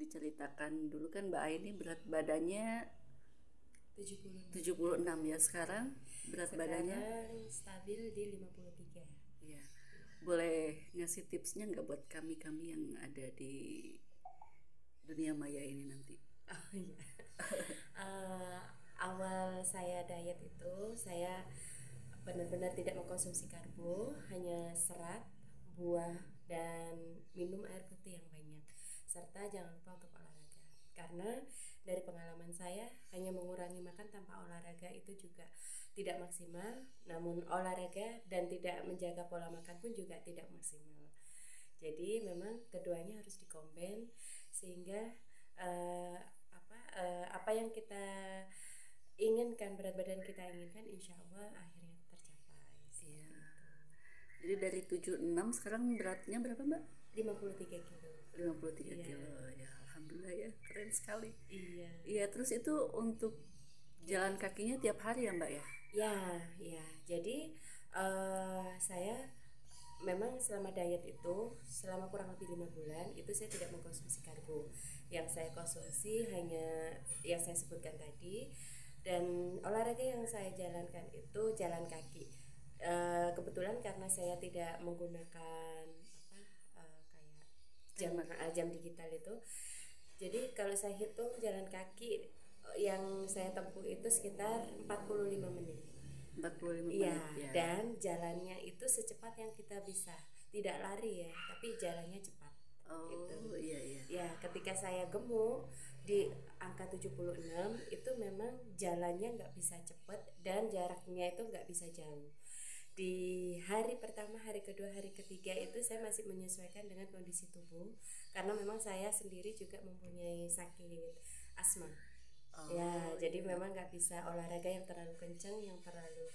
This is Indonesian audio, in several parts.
diceritakan dulu kan Mbak Ai ini berat badannya 76 ya, sekarang berat badannya Sekarang stabil di 53. ya. Boleh ngasih tipsnya nggak buat kami-kami yang ada di dunia maya ini nanti? Oh iya. Eh, Awal saya diet itu saya benar-benar tidak mengkonsumsi karbo, hanya serat, buah, dan minum air putih yang banyak. Serta jangan lupa untuk olahraga. Karena dari pengalaman saya hanya mengurangi makan tanpa olahraga itu juga tidak maksimal, namun olahraga dan tidak menjaga pola makan pun juga tidak maksimal. Jadi memang keduanya harus dikomben sehingga eh, apa yang kita inginkan, berat badan kita inginkan, insya Allah akhirnya tercapai. Iya. Seperti itu. Jadi dari 76 sekarang beratnya berapa Mbak? 53 kilo. 53 Iya. kilo ya, alhamdulillah ya, keren sekali. Iya. Iya, terus itu untuk jalan kakinya tiap hari ya Mbak ya? Ya, ya. Jadi saya memang selama diet itu, selama kurang lebih 5 bulan itu saya tidak mengkonsumsi karbo. Yang saya konsumsi hanya yang saya sebutkan tadi, dan olahraga yang saya jalankan itu jalan kaki. Kebetulan karena saya tidak menggunakan kayak jam digital itu, jadi kalau saya hitung jalan kaki yang saya tempuh itu sekitar 45 menit. 45 Iya, menit ya. dan jalannya itu secepat yang kita bisa. Tidak lari ya, tapi jalannya cepat. Oh Gitu. iya iya. Ya, ketika saya gemuk di angka 76 itu memang jalannya nggak bisa cepat dan jaraknya itu nggak bisa jauh. Di hari pertama, hari kedua, hari ketiga itu saya masih menyesuaikan dengan kondisi tubuh karena memang saya sendiri juga mempunyai sakit asma. Ya, jadi iya. memang nggak bisa olahraga yang terlalu kencang, yang terlalu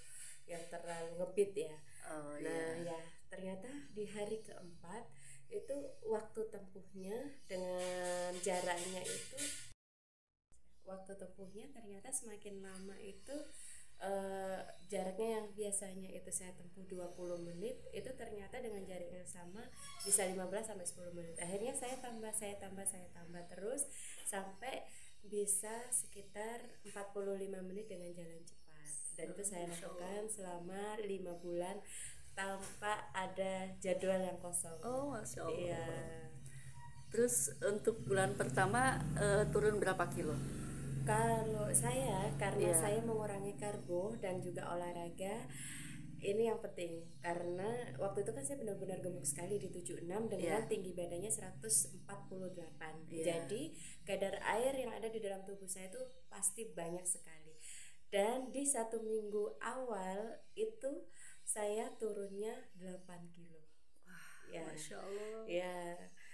ngebit ya. Oh Nah, iya. ya ternyata di hari keempat itu waktu tempuhnya dengan jaraknya itu, waktu tempuhnya ternyata semakin lama itu jaraknya yang biasanya itu saya tempuh 20 menit itu ternyata dengan jarak yang sama bisa 15 sampai 10 menit. Akhirnya saya tambah terus sampai bisa sekitar 45 menit dengan jalan cepat. Dan itu saya lakukan selama 5 bulan tanpa ada jadwal yang kosong. Oh masya Allah. Iya. Terus untuk bulan pertama turun berapa kilo? Kalau saya, karena Iya. saya mengurangi karbo dan juga olahraga, ini yang penting. Karena waktu itu kan saya benar-benar gemuk sekali di 76 dengan Iya. tinggi badannya 148. Iya. Jadi kadar air yang ada di dalam tubuh saya itu pasti banyak sekali. Dan di 1 minggu awal itu saya turunnya 8 kilo. Ya. Masya Allah. Ya.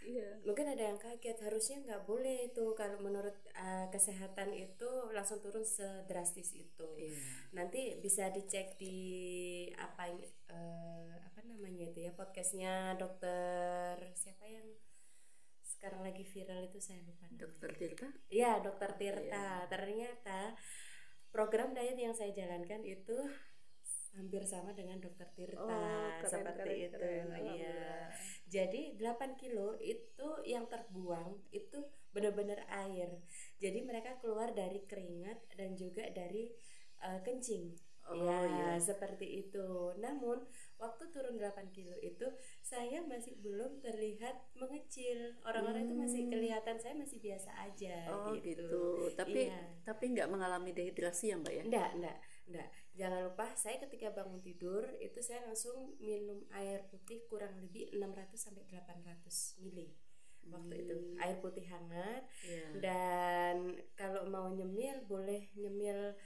Iya. Mungkin ada yang kaget, harusnya nggak boleh itu kalau menurut kesehatan itu langsung turun sedrastis itu. Iya. Nanti bisa dicek di apa namanya itu ya, podcastnya dokter siapa yang sekarang lagi viral itu, saya lupa namanya. Dokter Tirta? Iya, dokter Tirta. Iya. Ternyata program diet yang saya jalankan itu hampir sama dengan dokter Tirta. Oh, keren, Seperti keren, itu. keren. Iya. Alhamdulillah. Jadi 8 kilo itu yang terbuang itu benar-benar air. Jadi mereka keluar dari keringat dan juga dari kencing. Oh Ya, iya. seperti itu. Namun waktu turun 8 kilo itu saya masih belum terlihat mengecil. Orang-orang itu masih kelihatan saya masih biasa aja. Oh gitu. gitu. Tapi Iya. nggak mengalami dehidrasi ya Mbak ya? Enggak. Jangan lupa saya ketika bangun tidur itu saya langsung minum air putih kurang lebih 600 sampai 800 mili. Waktu itu air putih hangat. Iya. Dan kalau mau nyemil boleh nyemil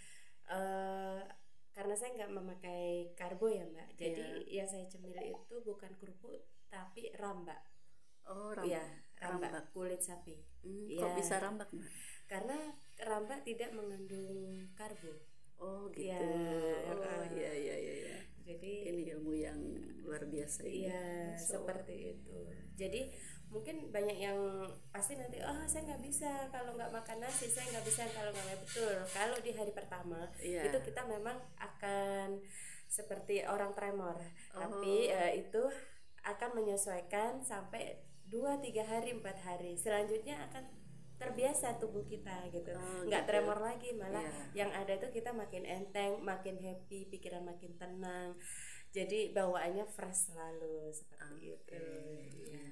karena saya nggak memakai karbo ya Mbak. Jadi yang saya cemil itu bukan kerupuk tapi rambak. Oh Iya, rambak. rambak kulit sapi. Kok bisa rambak Mbak? Karena rambak tidak mengandung karbo. Oh gitu. Ya, Oh iya iya iya. Iya. Jadi Ini ilmu yang luar biasa ini. iya, Masya Allah. seperti itu. Jadi mungkin banyak yang pasti nanti, saya nggak bisa kalau nggak makan nasi, saya nggak bisa kalau nggak. Betul, kalau di hari pertama Iya. itu kita memang akan seperti orang tremor, Oh. tapi itu akan menyesuaikan sampai 2, 3 hari, 4 hari. Selanjutnya akan terbiasa tubuh kita gitu, Oh, nggak gitu. tremor lagi, malah Iya. yang ada tuh kita makin enteng, makin happy, pikiran makin tenang, jadi bawaannya fresh selalu seperti itu. Oke. Iya. Iya.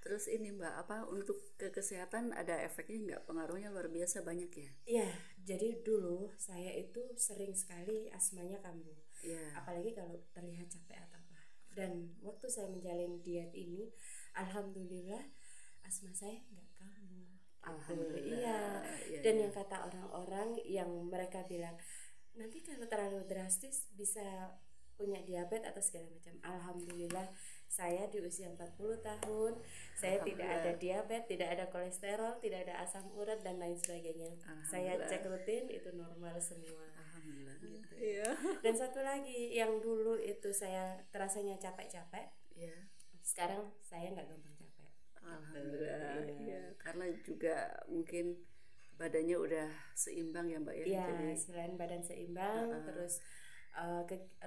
Terus ini Mbak, apa untuk ke kesehatan ada efeknya nggak? Pengaruhnya luar biasa banyak ya? Iya, jadi dulu saya itu sering sekali asmanya kambuh. Iya. Apalagi kalau terlihat capek atau apa. Dan waktu saya menjalani diet ini, alhamdulillah asma saya nggak kambuh. Gitu. Iya. Alhamdulillah. Iya, Dan iya. yang kata orang-orang yang mereka bilang, nanti kalau terlalu drastis bisa punya diabetes atau segala macam. Alhamdulillah saya di usia 40 tahun saya tidak ada Alhamdulillah. diabetes, tidak ada kolesterol, tidak ada asam urat dan lain sebagainya. Saya cek Alhamdulillah. rutin itu normal semua. Alhamdulillah. Gitu. Iya. Dan satu lagi yang dulu itu saya terasanya capek-capek, Iya. sekarang saya nggak gampang capek. Alhamdulillah. Iya. Iya. Karena juga mungkin badannya udah seimbang ya Mbak ya. Iya, Jadi selain badan seimbang, terus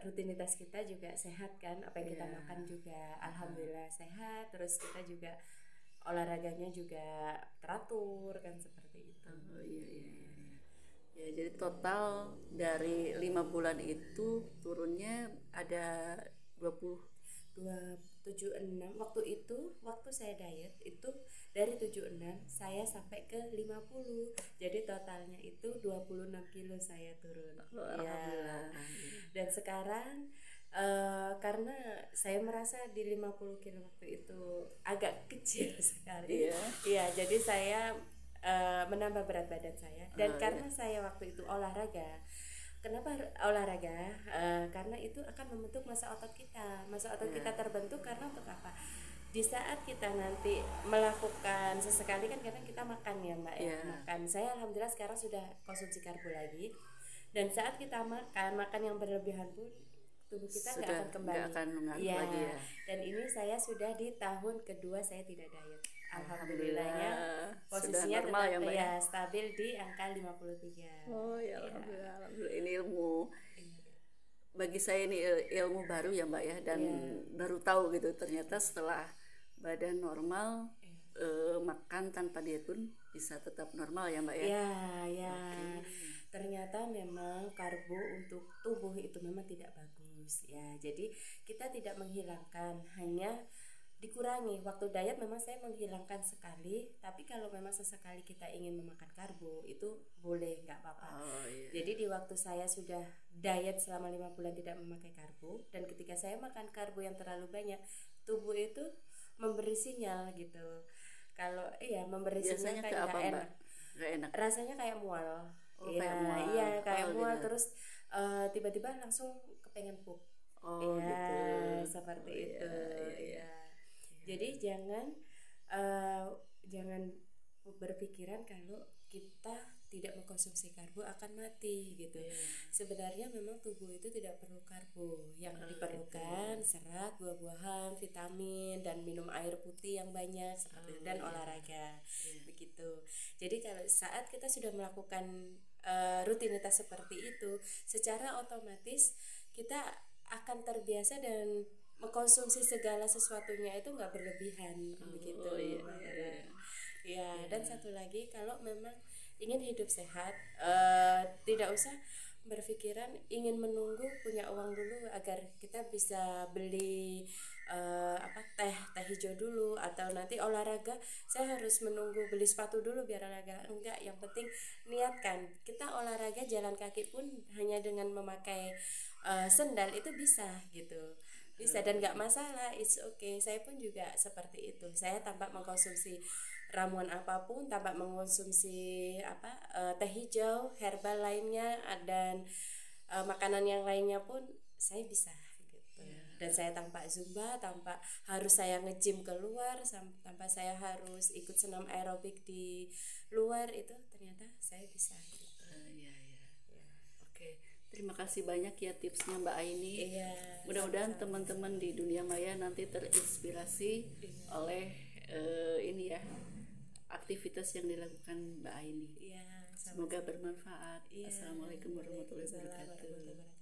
rutinitas kita juga sehat kan, apa yang kita iya. makan juga alhamdulillah sehat, terus kita juga olahraganya juga teratur kan seperti itu. Oh iya iya iya. Iya. Ya, jadi total dari 5 bulan itu turunnya ada 20. 276 waktu itu, waktu saya diet itu dari 76 saya sampai ke 50, jadi totalnya itu 26 kilo saya turun. Oh, Ya. alhamdulillah. Dan sekarang karena saya merasa di 50 kilo waktu itu agak kecil sekali. Iya. Iya, jadi saya menambah berat badan saya. Dan Oh, karena saya waktu itu olahraga. Kenapa olahraga? Karena itu akan membentuk massa otot kita. Massa otot kita terbentuk karena untuk apa? Di saat kita nanti melakukan sesekali kan kadang kita makan ya Mbak ya, Iya. makan. Saya alhamdulillah sekarang sudah konsumsi karbo lagi. Dan saat kita makan yang berlebihan pun tubuh kita nggak Sudah akan kembali. nggak akan mengaruh Iya. lagi ya. Dan ini saya sudah di tahun kedua saya tidak diet. Alhamdulillahnya Alhamdulillah. posisinya Sudah normal tetap ya Mbak ya. stabil di angka 53. Oh ya Iya. alhamdulillah. Alhamdulillah. Ini ilmu bagi saya ini ilmu baru ya Mbak ya, dan baru tahu gitu ternyata setelah badan normal makan tanpa diet pun bisa tetap normal ya Mbak ya. Ya, ya. Ternyata memang karbo untuk tubuh itu memang tidak bagus ya. Jadi kita tidak menghilangkan, hanya dikurangi. Waktu diet memang saya menghilangkan sekali, tapi kalau memang sesekali kita ingin memakan karbo itu boleh, nggak apa-apa. Oh iya. Jadi di waktu saya sudah diet selama 5 bulan tidak memakai karbo, dan ketika saya makan karbo yang terlalu banyak, tubuh itu memberi sinyal gitu. Kalau memberi Biasanya sinyal ke kayak apa nggak Mbak? enak. Nggak enak. Rasanya kayak mual. Oh, Iya, kayak mual. iya kayak Oh, mual gitu. terus tiba-tiba langsung kepengen pup. Oh Ya, gitu. seperti Oh, itu. iya, iya. Ya. Jadi jangan berpikiran kalau kita tidak mengkonsumsi karbo akan mati gitu. Sebenarnya memang tubuh itu tidak perlu karbo. Yang diperlukan serat, buah-buahan, vitamin, dan minum air putih yang banyak seperti itu, dan olahraga. Begitu. Jadi kalau saat kita sudah melakukan rutinitas seperti itu, secara otomatis kita akan terbiasa dan mengkonsumsi segala sesuatunya itu nggak berlebihan begitu. Ya, dan satu lagi, kalau memang ingin hidup sehat, tidak usah berpikiran ingin menunggu punya uang dulu agar kita bisa beli teh hijau dulu, atau nanti olahraga saya harus menunggu beli sepatu dulu biar olahraga. Enggak, yang penting niatkan. Kita olahraga jalan kaki pun hanya dengan memakai sendal itu bisa gitu, bisa, dan nggak masalah, it's okay. Saya pun juga seperti itu, saya tanpa mengkonsumsi ramuan apapun, tanpa mengkonsumsi teh hijau, herbal lainnya, dan makanan yang lainnya pun saya bisa gitu. Dan saya tanpa zumba, tanpa harus saya nge-gym keluar, tanpa saya harus ikut senam aerobik di luar, itu ternyata saya bisa gitu. Oke, terima kasih banyak ya tipsnya Mbak Aini. Iya, Mudah-mudahan teman-teman di dunia maya nanti terinspirasi oleh ini ya, aktivitas yang dilakukan Mbak Aini. Iya, Semoga bermanfaat. Iya. Assalamualaikum warahmatullahi Waalaikumsalam wabarakatuh. warahmatullahi wabarakatuh.